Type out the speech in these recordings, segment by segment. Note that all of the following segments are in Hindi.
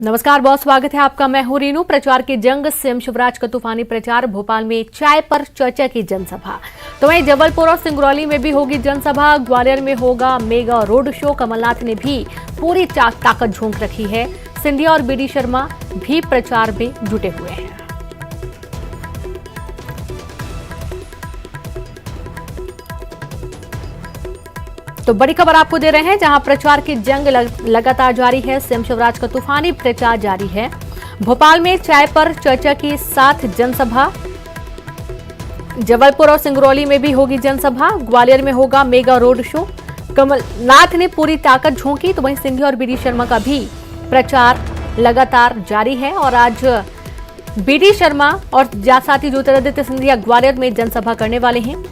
नमस्कार, बहुत स्वागत है आपका। मैं हूं रीनू। प्रचार की जंग, सीएम शिवराज का तूफानी प्रचार। भोपाल में चाय पर चर्चा की जनसभा। तो वहीं जबलपुर और सिंगरौली में भी होगी जनसभा। ग्वालियर में होगा मेगा रोड शो। कमलनाथ ने भी पूरी ताकत झोंक रखी है। सिंधिया और बीडी शर्मा भी प्रचार में जुटे हुए हैं। तो बड़ी खबर आपको दे रहे हैं, जहां प्रचार की जंग लगातार जारी है। सीएम शिवराज का तूफानी प्रचार जारी है। भोपाल में चाय पर चर्चा की 7 जनसभा। जबलपुर और सिंगरौली में भी होगी जनसभा। ग्वालियर में होगा मेगा रोड शो। कमलनाथ ने पूरी ताकत झोंकी। तो वहीं सिंधिया और बीडी शर्मा का भी प्रचार लगातार जारी है। और आज बीडी शर्मा और साथ ही ज्योतिरादित्य सिंधिया ग्वालियर में जनसभा करने वाले हैं।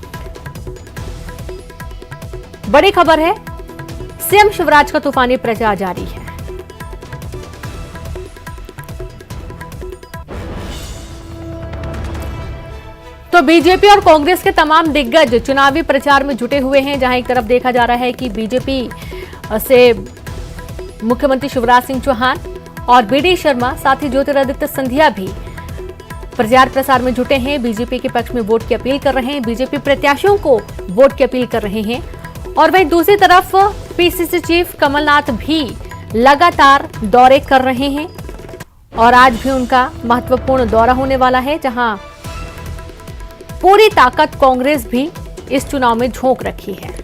बड़ी खबर है, सीएम शिवराज का तूफानी प्रचार जारी है। तो बीजेपी और कांग्रेस के तमाम दिग्गज चुनावी प्रचार में जुटे हुए हैं। जहां एक तरफ देखा जा रहा है कि बीजेपी से मुख्यमंत्री शिवराज सिंह चौहान और बीडी शर्मा, साथ ही ज्योतिरादित्य सिंधिया भी प्रचार प्रसार में जुटे हैं। बीजेपी के पक्ष में वोट की अपील कर रहे हैं। बीजेपी प्रत्याशियों को वोट की अपील कर रहे हैं। और वहीं दूसरी तरफ पीसीसी चीफ कमलनाथ भी लगातार दौरे कर रहे हैं। और आज भी उनका महत्वपूर्ण दौरा होने वाला है, जहां पूरी ताकत कांग्रेस भी इस चुनाव में झोंक रखी है।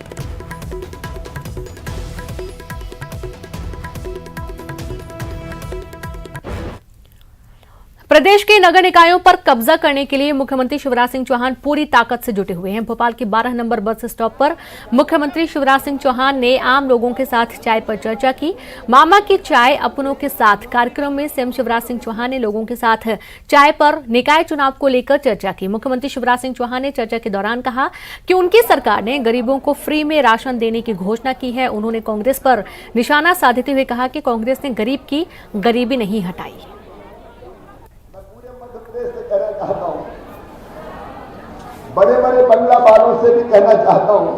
प्रदेश के नगर निकायों पर कब्जा करने के लिए मुख्यमंत्री शिवराज सिंह चौहान पूरी ताकत से जुटे हुए हैं। भोपाल के 12 नंबर बस स्टॉप पर मुख्यमंत्री शिवराज सिंह चौहान ने आम लोगों के साथ चाय पर चर्चा की। मामा की चाय अपनों के साथ कार्यक्रम में सीएम शिवराज सिंह चौहान ने लोगों के साथ चाय पर निकाय चुनाव को लेकर चर्चा की। मुख्यमंत्री शिवराज सिंह चौहान ने चर्चा के दौरान कहा कि उनकी सरकार ने गरीबों को फ्री में राशन देने की घोषणा की है। उन्होंने कांग्रेस पर निशाना साधते हुए कहा कि कांग्रेस ने गरीब की गरीबी नहीं हटाई। से कहना चाहता हूं, बड़े बड़े बंगला वालों से भी कहना चाहता हूं,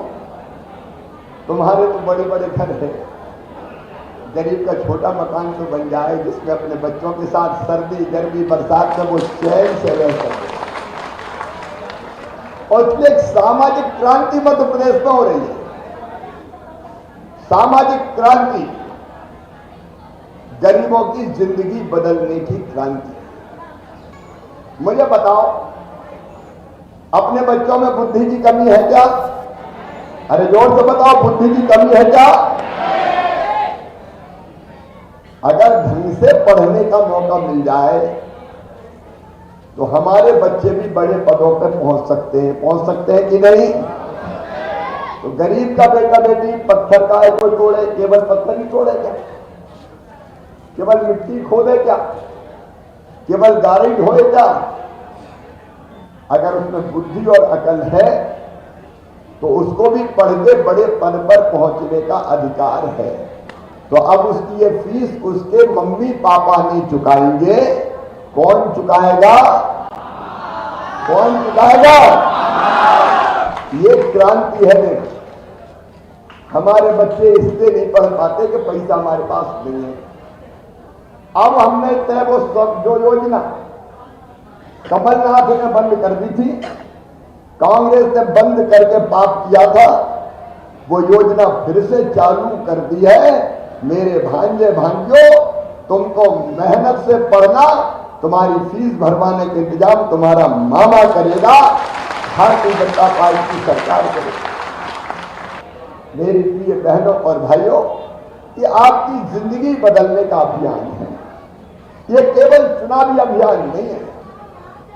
तुम्हारे तो बड़े बड़े घर हैं, गरीब का छोटा मकान तो बन जाए जिसमें अपने बच्चों के साथ सर्दी गर्मी बरसात में वो चैन से रह सके। और इसलिए एक सामाजिक क्रांति मध्य प्रदेश में हो रही है। सामाजिक क्रांति, गरीबों की जिंदगी बदलने की क्रांति। मुझे बताओ, अपने बच्चों में बुद्धि की कमी है क्या? अरे जोर से बताओ, बुद्धि की कमी है क्या? अगर ढंग से पढ़ने का मौका मिल जाए तो हमारे बच्चे भी बड़े पदों पर पहुंच सकते हैं कि नहीं? तो गरीब का बेटा बेटी पत्थर का है कोई तोड़े, केवल पत्थर ही तोड़े क्या? केवल मिट्टी खोदे क्या? केवल गाड़ी ढोए क्या? अगर उसमें बुद्धि और अकल है तो उसको भी पढ़ के बड़े पद पर पहुंचने का अधिकार है। तो अब उसकी ये फीस उसके मम्मी पापा नहीं चुकाएंगे। कौन चुकाएगा? कौन चुकाएगा? ये क्रांति है। देखो, हमारे बच्चे इसलिए नहीं पढ़ पाते कि पैसा हमारे पास नहीं है। अब हमने तय वो सब जो योजना कमलनाथ ने बंद कर दी थी, कांग्रेस ने बंद करके पाप किया था, वो योजना फिर से चालू कर दी है। मेरे भांजे भांजियों, तुमको मेहनत से पढ़ना, तुम्हारी फीस भरवाने का इंतजाम तुम्हारा मामा करेगा, भारतीय जनता पार्टी की सरकार करेगी। मेरी प्रिय बहनों और भाइयों, ये आपकी जिंदगी बदलने का अभियान है। ये केवल चुनावी अभियान नहीं है।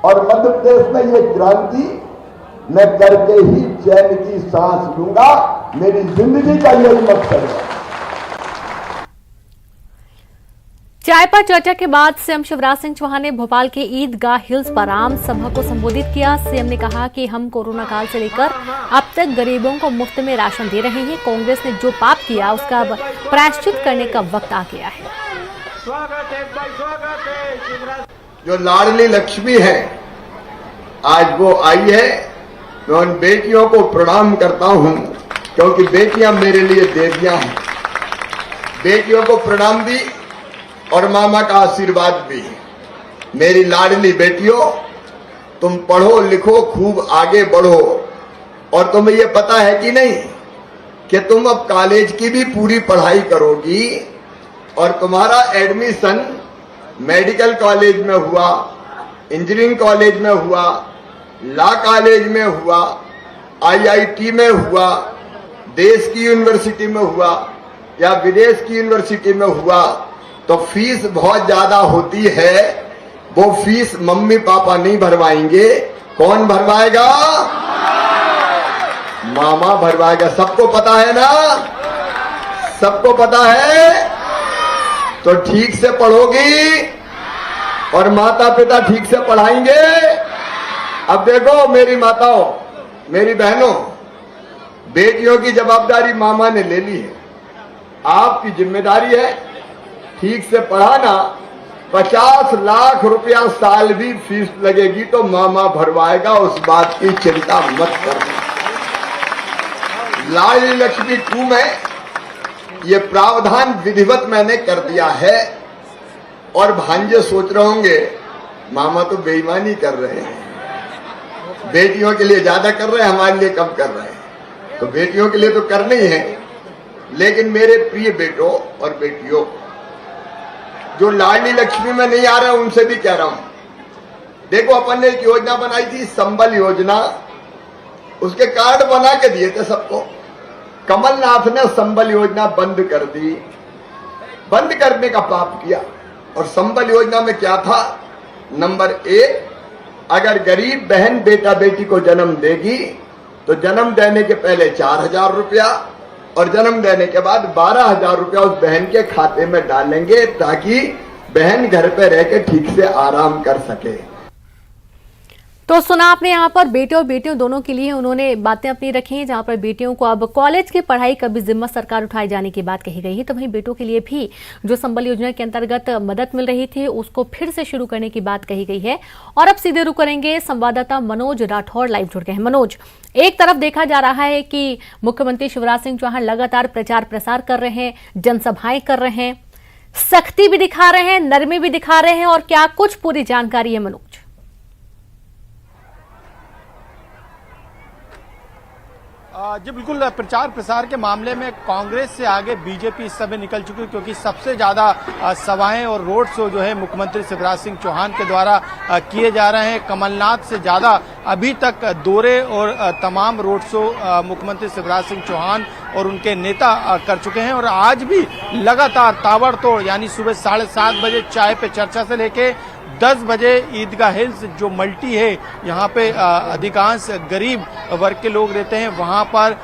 और मध्य प्रदेश में ये क्रांति मैं करके ही चैन की सांस लूंगा। मेरी जिंदगी का यही मकसद है। चाय पर चर्चा के बाद सीएम शिवराज सिंह चौहान ने भोपाल के ईदगाह हिल्स पर आम सभा को संबोधित किया। सीएम ने कहा कि हम कोरोना काल से लेकर अब तक गरीबों को मुफ्त में राशन दे रहे हैं। कांग्रेस ने जो पाप किया उसका अब प्रायश्चित करने का वक्त आ गया है। स्वागत है। जो लाडली लक्ष्मी है, आज वो आई है। मैं उन बेटियों को प्रणाम करता हूं, क्योंकि बेटियां मेरे लिए देवियां हैं। बेटियों को प्रणाम दी और मामा का आशीर्वाद भी। मेरी लाडली बेटियों, तुम पढ़ो लिखो, खूब आगे बढ़ो। और तुम्हें ये पता है कि नहीं कि तुम अब कॉलेज की भी पूरी पढ़ाई करोगी और तुम्हारा एडमिशन मेडिकल कॉलेज में हुआ, इंजीनियरिंग कॉलेज में हुआ, लॉ कॉलेज में हुआ, आईआईटी में हुआ, देश की यूनिवर्सिटी में हुआ या विदेश की यूनिवर्सिटी में हुआ, तो फीस बहुत ज्यादा होती है। वो फीस मम्मी पापा नहीं भरवाएंगे, कौन भरवाएगा? मामा भरवाएगा। सबको पता है ना? सबको पता है। तो ठीक से पढ़ोगी और माता पिता ठीक से पढ़ाएंगे। अब देखो मेरी माताओं, मेरी बहनों, बेटियों की जवाबदारी मामा ने ले ली है। आपकी जिम्मेदारी है ठीक से पढ़ाना। 50 लाख रुपया साल भी फीस लगेगी तो मामा भरवाएगा, उस बात की चिंता मत करना। लाडली लक्ष्मी 2 में ये प्रावधान विधिवत मैंने कर दिया है। और भांजे सोच रहे होंगे मामा तो बेईमानी कर रहे हैं, बेटियों के लिए ज्यादा कर रहे हैं, हमारे लिए कम कर रहे हैं। तो बेटियों के लिए तो करने ही है, लेकिन मेरे प्रिय बेटों और बेटियों, जो लाडली लक्ष्मी में नहीं आ रहे उनसे भी कह रहा हूं। देखो अपन ने एक योजना बनाई थी, संबल योजना, उसके कार्ड बना के दिए थे सबको। कमलनाथ ने संबल योजना बंद कर दी। बंद करने का पाप किया। और संबल योजना में क्या था? नंबर 1, अगर गरीब बहन बेटा बेटी को जन्म देगी तो जन्म देने के पहले 4,000 रुपया और जन्म देने के बाद 12,000 रुपया उस बहन के खाते में डालेंगे, ताकि बहन घर पे रह के ठीक से आराम कर सके। तो सुना आपने यहाँ पर बेटे और बेटियों दोनों के लिए उन्होंने बातें अपनी रखी हैं, जहाँ पर बेटियों को अब कॉलेज की पढ़ाई का भी जिम्मा सरकार उठाए जाने की बात कही गई है। तो वहीं बेटों के लिए भी जो संबल योजना के अंतर्गत मदद मिल रही थी उसको फिर से शुरू करने की बात कही गई है। और अब सीधे रुक करेंगे, संवाददाता मनोज राठौर लाइव जुड़ गए हैं। मनोज, एक तरफ देखा जा रहा है कि मुख्यमंत्री शिवराज सिंह चौहान लगातार प्रचार प्रसार कर रहे हैं, जनसभाएं कर रहे हैं, सख्ती भी दिखा रहे हैं, नरमी भी दिखा रहे हैं, और क्या कुछ पूरी जानकारी है मनोज? जी बिल्कुल, प्रचार प्रसार के मामले में कांग्रेस से आगे बीजेपी इस समय निकल चुकी है, क्योंकि सबसे ज्यादा सभाएं और रोड शो जो है मुख्यमंत्री शिवराज सिंह चौहान के द्वारा किए जा रहे हैं। कमलनाथ से ज्यादा अभी तक दौरे और तमाम रोड शो मुख्यमंत्री शिवराज सिंह चौहान और उनके नेता कर चुके हैं। और आज भी लगातार ताबड़तोड़, यानी सुबह 7:30 बजे चाय पे चर्चा से लेके 10 बजे ईदगाह हिल्स जो मल्टी है, यहाँ पे अधिकांश गरीब वर्ग के लोग रहते हैं, वहाँ पर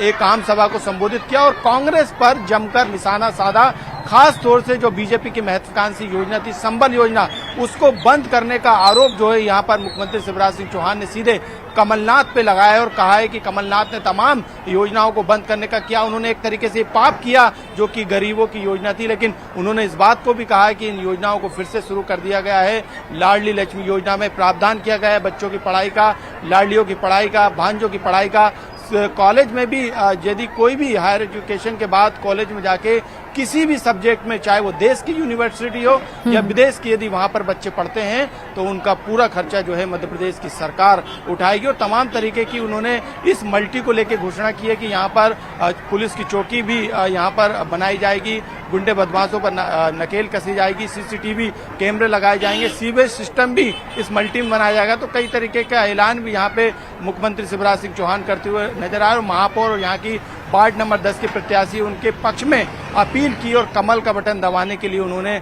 एक आम सभा को संबोधित किया और कांग्रेस पर जमकर निशाना साधा। खास तौर से जो बीजेपी की महत्वाकांक्षी योजना थी संबल योजना, उसको बंद करने का आरोप जो है यहाँ पर मुख्यमंत्री शिवराज सिंह चौहान ने सीधे कमलनाथ पे लगाया और कहा है कि कमलनाथ ने तमाम योजनाओं को बंद करने का किया। उन्होंने एक तरीके से पाप किया जो कि गरीबों की योजना थी, लेकिन उन्होंने इस बात को भी कहा है कि इन योजनाओं को फिर से शुरू कर दिया गया है। लाडली लक्ष्मी योजना में प्रावधान किया गया है बच्चों की पढ़ाई का, लाडलियों की पढ़ाई का, भांजों की पढ़ाई का। कॉलेज में भी यदि कोई भी हायर एजुकेशन के बाद कॉलेज में जाके किसी भी सब्जेक्ट में, चाहे वो देश की यूनिवर्सिटी हो या विदेश की, यदि वहां पर बच्चे पढ़ते हैं तो उनका पूरा खर्चा जो है मध्य प्रदेश की सरकार उठाएगी। और तमाम तरीके की उन्होंने इस मल्टी को लेकर घोषणा की है कि यहाँ पर पुलिस की चौकी भी यहाँ पर बनाई जाएगी, गुंडे बदमाशों पर नकेल कसी जाएगी, सीसीटीवी कैमरे लगाए जाएंगे, सीवेज सिस्टम भी इस मल्टी में बनाया जाएगा। तो कई तरीके का ऐलान भी यहाँ पे मुख्यमंत्री शिवराज सिंह चौहान करते हुए नजर आ रहे। महापौर और यहाँ की वार्ड नंबर 10 के प्रत्याशी उनके पक्ष में अपील की और कमल का बटन दबाने के लिए उन्होंने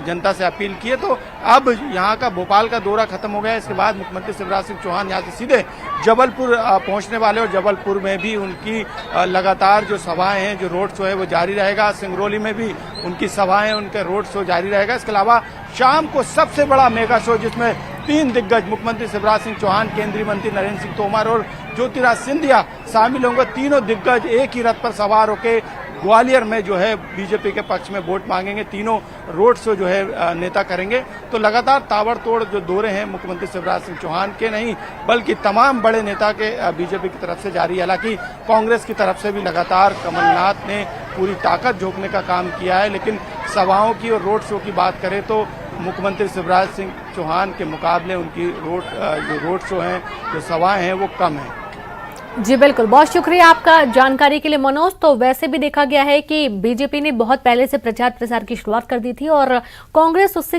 जनता से अपील की है। तो अब यहाँ का भोपाल का दौरा खत्म हो गया, इसके बाद मुख्यमंत्री शिवराज सिंह चौहान यहाँ से सीधे जबलपुर पहुंचने वाले और जबलपुर में भी उनकी लगातार जो सभाएं हैं, जो रोड शो है वो जारी रहेगा। सिंगरौली में भी उनकी सभाएं, उनके रोड शो जारी रहेगा। इसके अलावा शाम को सबसे बड़ा मेगा शो जिसमें 3 दिग्गज मुख्यमंत्री शिवराज सिंह चौहान, केंद्रीय मंत्री नरेंद्र सिंह तोमर और ज्योतिरादित्य सिंधिया शामिल होंगे। तीनों दिग्गज एक ही रथ पर सवार होकर ग्वालियर में जो है बीजेपी के पक्ष में वोट मांगेंगे। तीनों रोड शो जो है नेता करेंगे। तो लगातार ताबड़तोड़ जो दौरे हैं मुख्यमंत्री शिवराज सिंह चौहान के नहीं बल्कि तमाम बड़े नेता के बीजेपी की तरफ से जारी है। हालांकि कांग्रेस की तरफ से भी लगातार कमलनाथ ने पूरी ताकत झोंकने का काम किया है, लेकिन सभाओं की और रोड शो की बात करें तो मुख्यमंत्री शिवराज सिंह चौहान के मुकाबले उनकी जो रोड शो हैं, जो सभाएं हैं, वो कम हैं। जी बिल्कुल, बहुत शुक्रिया आपका जानकारी के लिए मनोज। तो वैसे भी देखा गया है कि बीजेपी ने बहुत पहले से प्रचार प्रसार की शुरुआत कर दी थी और कांग्रेस उससे